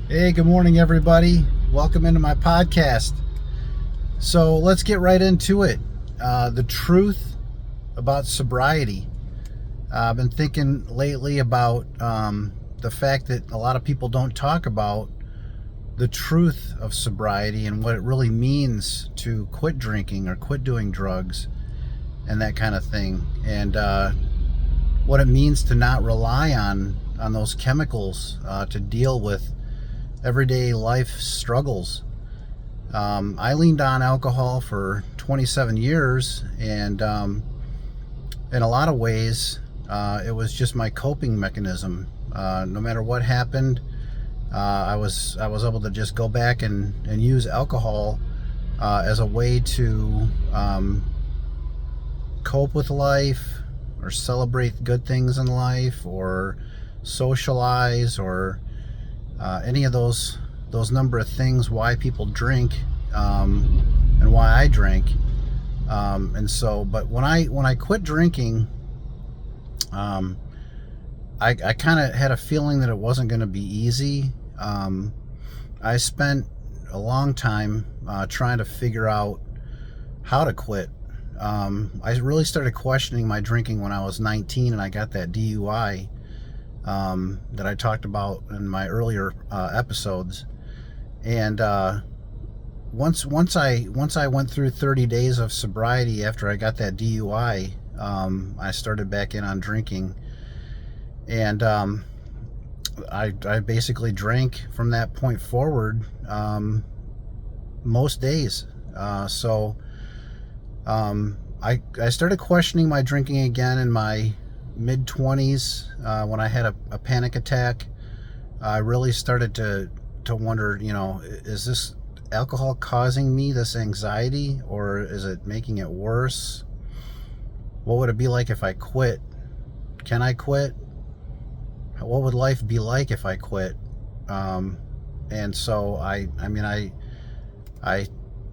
Hey, good morning, everybody. Welcome into my podcast. So let's get right into it. The truth about sobriety. I've been thinking lately about the fact that a lot of people don't talk about the truth of sobriety and what it really means to quit drinking or quit doing drugs and that kind of thing, and what it means to not rely on those chemicals to deal with everyday life struggles. I leaned on alcohol for 27 years, and in a lot of ways, it was just my coping mechanism. No matter what happened, I was able to just go back and use alcohol as a way to cope with life, or celebrate good things in life, or socialize, or any of those number of things why people drink, and why I drink. But when I quit drinking, um, I kind of had a feeling that it wasn't going to be easy. I spent a long time trying to figure out how to quit. I really started questioning my drinking when I was 19, and I got that DUI that I talked about in my earlier episodes. And once I went through 30 days of sobriety after I got that DUI, I started back in on drinking, and I basically drank from that point forward most days. I started questioning my drinking again in my mid 20s when I had a panic attack. I really started to wonder, is this alcohol causing me this anxiety, or is it making it worse? What would it be like if I quit? Can I quit? What would life be like if I quit? And so I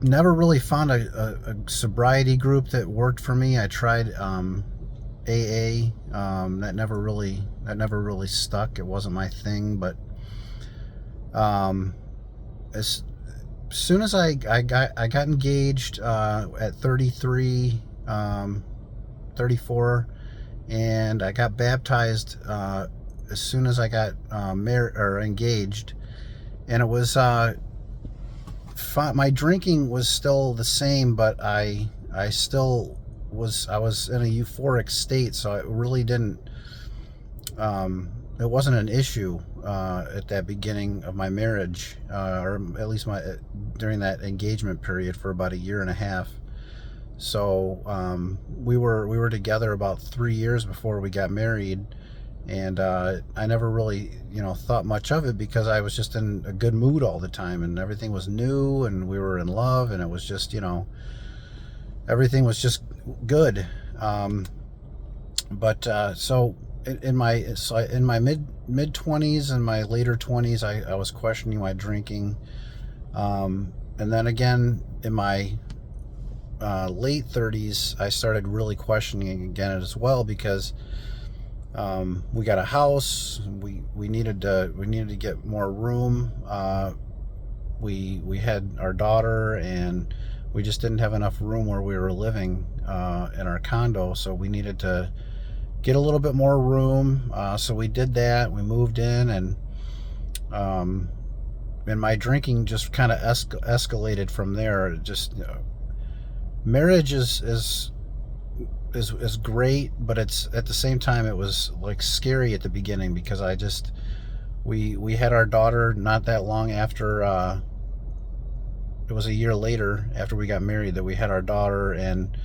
never really found a sobriety group that worked for me. I tried AA. That never really stuck. It wasn't my thing. But as soon as I got engaged at 33, 34, and I got baptized as soon as I got married or engaged, and it was my drinking was still the same, but I was in a euphoric state, so it really didn't. It wasn't an issue at that beginning of my marriage, or at least during that engagement period for about a year and a half. So we were together about 3 years before we got married, and I never really thought much of it because I was just in a good mood all the time, and everything was new, and we were in love, and it was just everything was just good. So in my mid 20s and my later 20s, I was questioning my drinking, and then again in my late 30s I started really questioning again as well, because we got a house. We needed to get more room. We had our daughter, and we just didn't have enough room where we were living in our condo, so we needed to get a little bit more room. So we did that. We moved in, and my drinking just kind of escalated from there. Just marriage is great, but it's at the same time it was like scary at the beginning, because we had our daughter not that long after. It was a year later after we got married that we had our daughter, and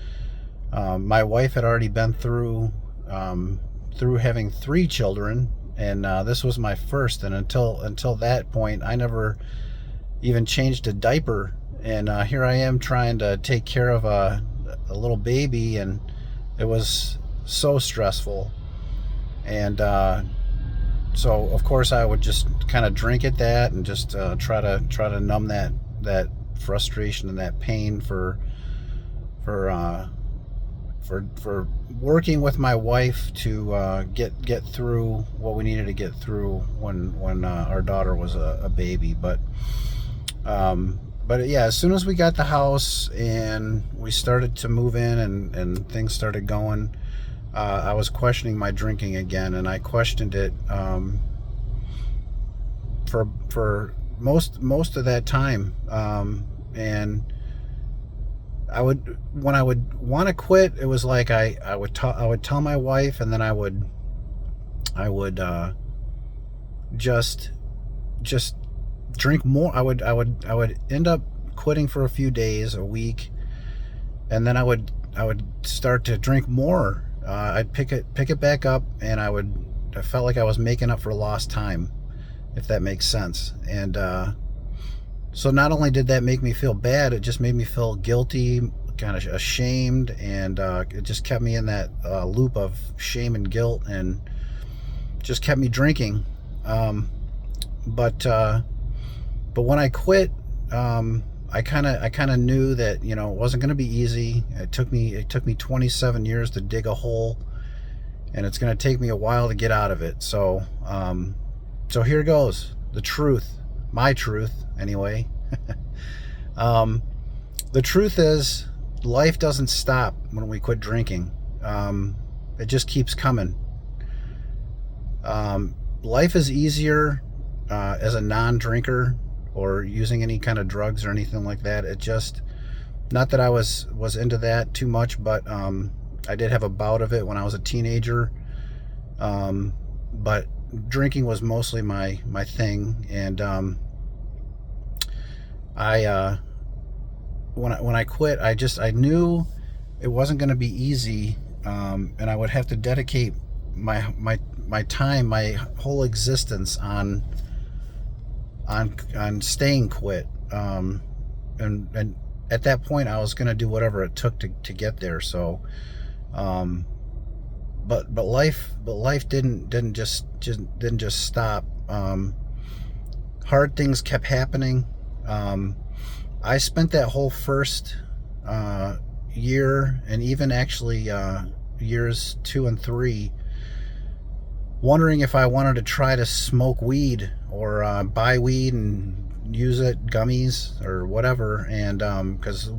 my wife had already been through having 3 children, and this was my first. And until that point, I never even changed a diaper, and here I am trying to take care of a little baby, and it was so stressful. And so of course I would just kind of drink at that, and just try to numb that frustration and that pain for for working with my wife to get through what we needed to get through when our daughter was a baby. But yeah, as soon as we got the house and we started to move in and things started going, I was questioning my drinking again, and I questioned it for most of that time, and when I would want to quit, it was like I would tell my wife, and then I would just drink more. I would end up quitting for a few days, a week, and then I would start to drink more. I'd pick it back up, and I felt like I was making up for lost time, if that makes sense. And so not only did that make me feel bad, it just made me feel guilty, kind of ashamed, and it just kept me in that loop of shame and guilt, and just kept me drinking. But when I quit, I kind of knew that, you know, it wasn't going to be easy. It took me 27 years to dig a hole, and it's going to take me a while to get out of it. So here goes the truth, my truth anyway. The truth is, life doesn't stop when we quit drinking. It just keeps coming. Life is easier as a non-drinker or using any kind of drugs or anything like that. It just, not that I was into that too much, but I did have a bout of it when I was a teenager. But drinking was mostly my thing, and when I quit, I knew it wasn't going to be easy, and I would have to dedicate my time, my whole existence on staying quit. And at that point, I was going to do whatever it took to get there. So, but life didn't just stop. Hard things kept happening. I spent that whole first year, and even actually years 2 and 3, wondering if I wanted to try to smoke weed or buy weed and use it, gummies or whatever. And because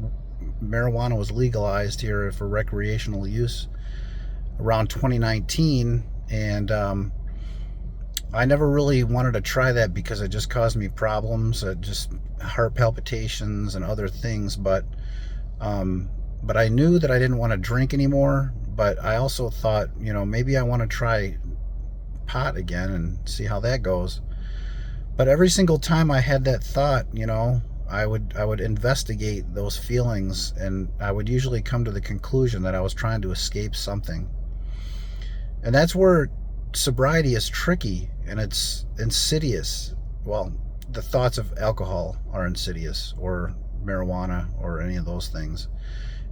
marijuana was legalized here for recreational use around 2019, and I never really wanted to try that because it just caused me problems, just heart palpitations and other things. But I knew that I didn't want to drink anymore. But I also thought, you know, maybe I want to try pot again and see how that goes. But every single time I had that thought, you know, I would investigate those feelings, and I would usually come to the conclusion that I was trying to escape something. And that's where sobriety is tricky, and it's insidious. Well, the thoughts of alcohol are insidious, or marijuana, or any of those things.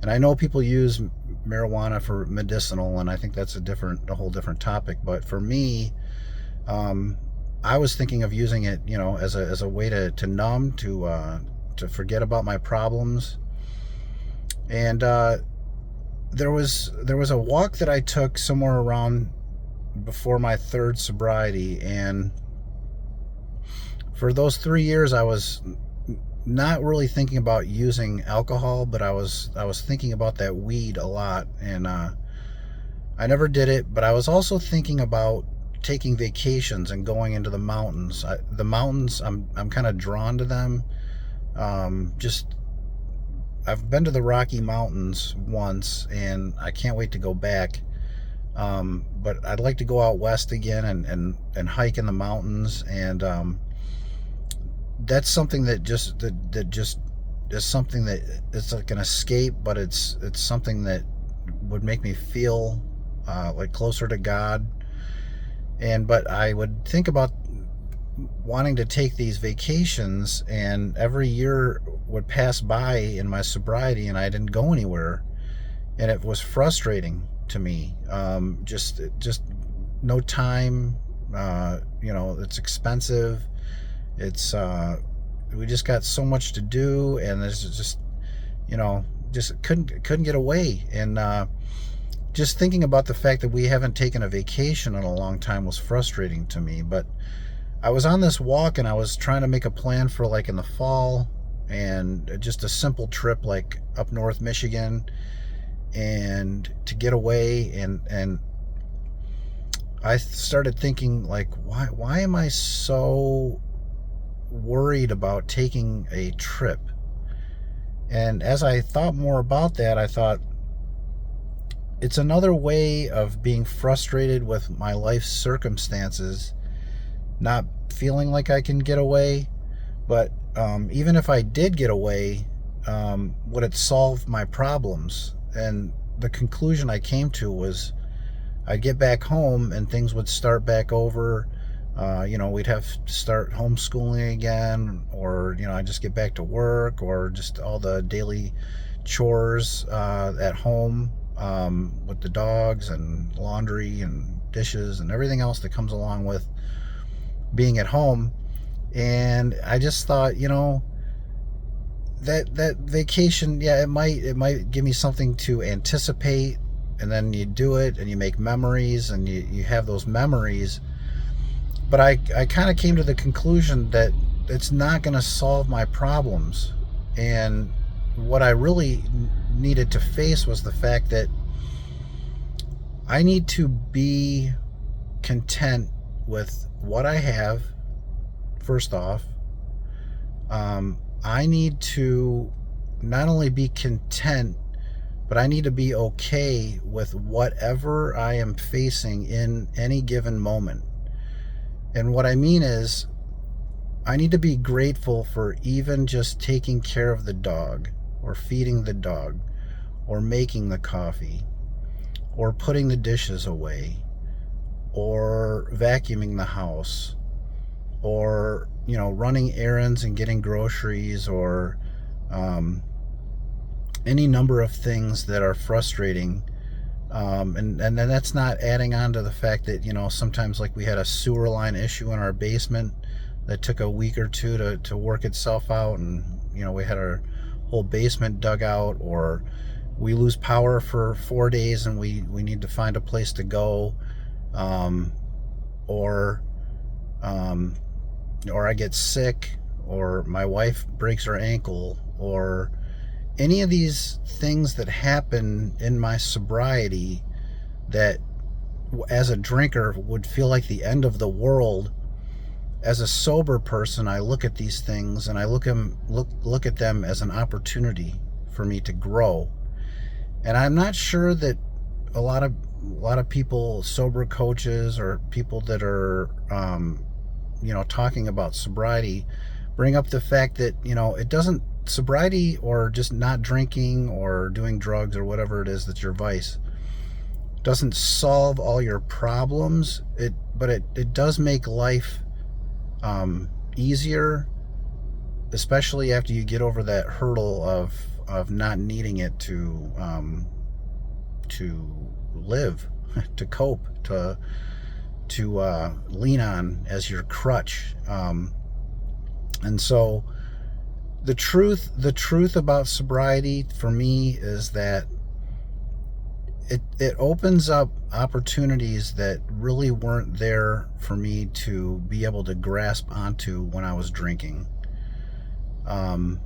And I know people use marijuana for medicinal, and I think that's a whole different topic. But for me, I was thinking of using it, you know, as a way to numb, to forget about my problems. And there was a walk that I took somewhere around before my third sobriety, and for those 3 years I was not really thinking about using alcohol, but I was thinking about that weed a lot, and I never did it. But I was also thinking about taking vacations and going into the mountains. The mountains, I'm kind of drawn to them. I've been to the Rocky Mountains once, and I can't wait to go back. But I'd like to go out west again and hike in the mountains, and that's something that just is something that it's like an escape, but it's something that would make me feel like closer to God. But I would think about wanting to take these vacations, and every year would pass by in my sobriety and I didn't go anywhere, and it was frustrating to me. Just no time. You know, it's expensive. It's we just got so much to do, and there's just, you know, just couldn't get away. And just thinking about the fact that we haven't taken a vacation in a long time was frustrating to me. But I was on this walk and I was trying to make a plan for like in the fall, and just a simple trip like up north Michigan, and to get away. And I started thinking, like, why am I so worried about taking a trip? And as I thought more about that, I thought it's another way of being frustrated with my life circumstances, not feeling like I can get away. But even if I did get away, would it solve my problems? And the conclusion I came to was I'd get back home and things would start back over. We'd have to start homeschooling again, or, I'd just get back to work, or just all the daily chores at home, with the dogs and laundry and dishes and everything else that comes along with being at home. And I just thought, that vacation, yeah, it might give me something to anticipate, and then you do it and you make memories and you have those memories. But I kind of came to the conclusion that it's not going to solve my problems. And what I really needed to face was the fact that I need to be content with what I have, first off. I need to not only be content, but I need to be okay with whatever I am facing in any given moment. And what I mean is, I need to be grateful for even just taking care of the dog, or feeding the dog, or making the coffee, or putting the dishes away, or vacuuming the house, or running errands and getting groceries, or any number of things that are frustrating. And then that's not adding on to the fact that sometimes, like, we had a sewer line issue in our basement that took a week or two to work itself out, and we had our whole basement dug out, or we lose power for 4 days and we need to find a place to go, or I get sick, or my wife breaks her ankle, or any of these things that happen in my sobriety that as a drinker would feel like the end of the world. As a sober person, I look at these things and I look at them as an opportunity for me to grow. And I'm not sure that a lot of people, sober coaches, or people that are talking about sobriety, bring up the fact that it doesn't, sobriety, or just not drinking or doing drugs or whatever it is that's your vice, doesn't solve all your problems. But it does make life easier, especially after you get over that hurdle of not needing it to live, to cope, to lean on as your crutch. And so the truth about sobriety for me is that it opens up opportunities that really weren't there for me to be able to grasp onto when I was drinking. And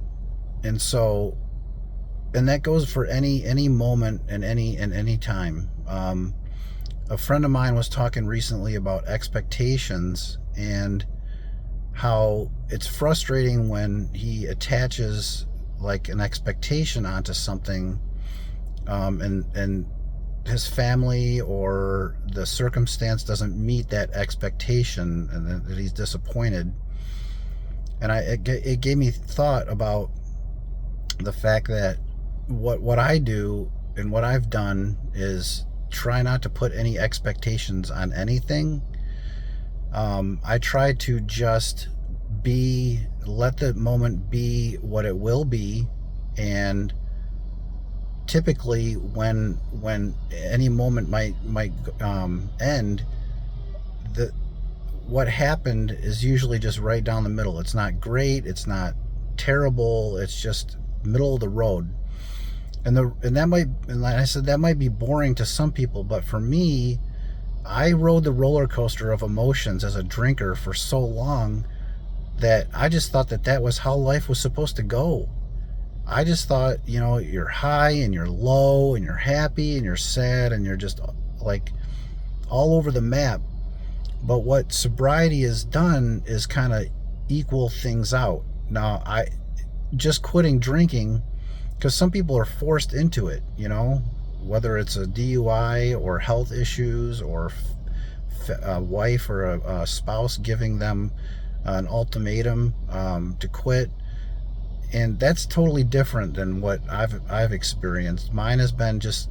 that goes for any moment and any time. A friend of mine was talking recently about expectations, and how it's frustrating when he attaches like an expectation onto something, and his family or the circumstance doesn't meet that expectation, and that he's disappointed. And it gave me thought about the fact that what I do and what I've done is try not to put any expectations on anything. I try to just let the moment be what it will be. And typically when any moment might end, what happened is usually just right down the middle. It's not great, it's not terrible, it's just middle of the road. And like I said, that might be boring to some people, but for me, I rode the roller coaster of emotions as a drinker for so long that I just thought that that was how life was supposed to go. I just thought, you're high and you're low and you're happy and you're sad and you're just like all over the map. But what sobriety has done is kind of equal things out. Now, I just quitting drinking, because some people are forced into it, whether it's a DUI or health issues or a wife or a spouse giving them an ultimatum to quit. And that's totally different than what I've experienced. Mine has been just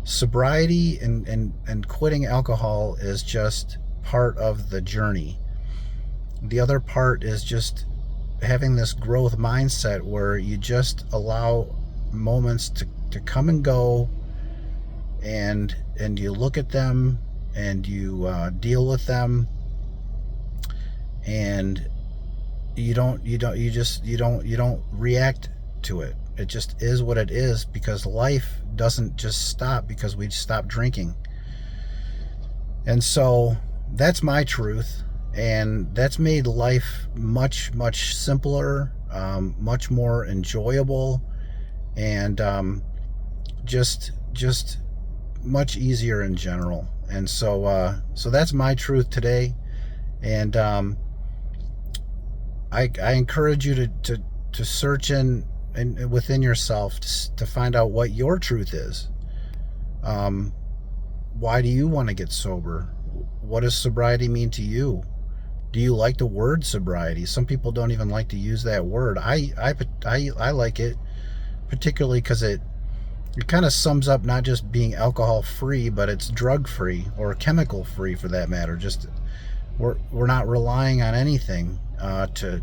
sobriety, and quitting alcohol is just part of the journey. The other part is just having this growth mindset where you just allow moments to come and go, and you look at them and you deal with them, and you don't react to it. It just is what it is, because life doesn't just stop because we stop drinking. And so that's my truth, and that's made life much, much simpler, much more enjoyable, and just much easier in general. And so that's my truth today. And I encourage you to search in within yourself to find out what your truth is. Why do you want to get sober? What does sobriety mean to you? Do you like the word sobriety? Some people don't even like to use that word. I like it, particularly because it kind of sums up not just being alcohol free, but it's drug free or chemical free for that matter. Just we're not relying on anything to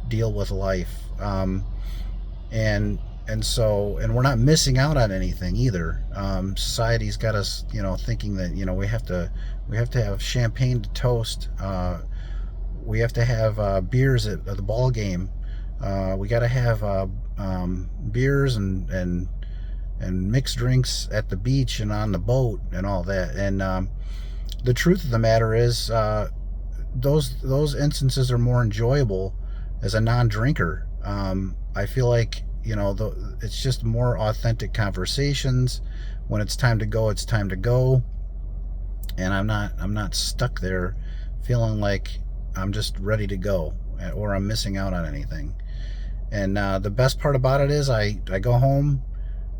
deal with life, and we're not missing out on anything either. Society's got us, thinking that we have to have champagne to toast. We have to have beers at the ball game. We got to have beers and mixed drinks at the beach and on the boat and all that. And the truth of the matter is, those instances are more enjoyable as a non-drinker. I feel like it's just more authentic conversations. When it's time to go, it's time to go, and I'm not stuck there feeling like I'm just ready to go or I'm missing out on anything. And the best part about it is I go home,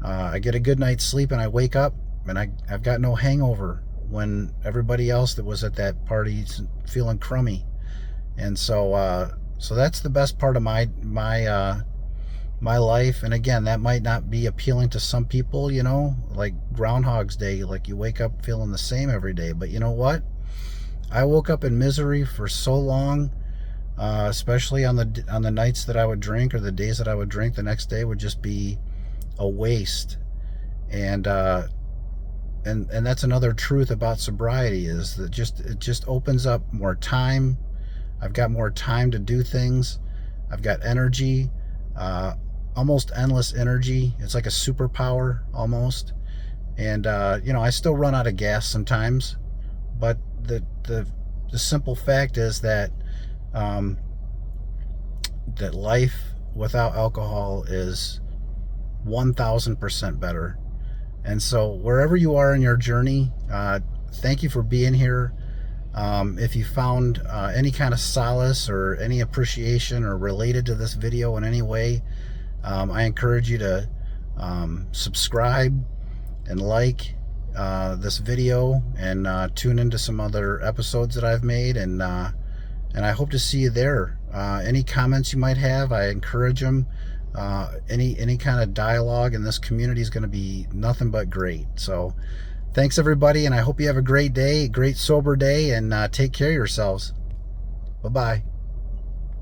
I get a good night's sleep, and I wake up and I've got no hangover when everybody else that was at that party's feeling crummy. And so that's the best part of my life. And again, that might not be appealing to some people, like Groundhog's Day, like you wake up feeling the same every day. But you know what? I woke up in misery for so long, especially on the nights that I would drink, or the days that I would drink. The next day would just be a waste. And that's another truth about sobriety, is that it just opens up more time. I've got more time to do things. I've got energy, almost endless energy. It's like a superpower almost. And I still run out of gas sometimes, but the simple fact is that that life without alcohol is 1,000% better. And so wherever you are in your journey, thank you for being here. If you found any kind of solace or any appreciation or related to this video in any way, I encourage you to subscribe and like this video, and tune into some other episodes that I've made, and I hope to see you there. Any comments you might have, I encourage them. Any kind of dialogue in this community is going to be nothing but great. So thanks everybody, and I hope you have a great day, a great sober day, and take care of yourselves. Bye-bye.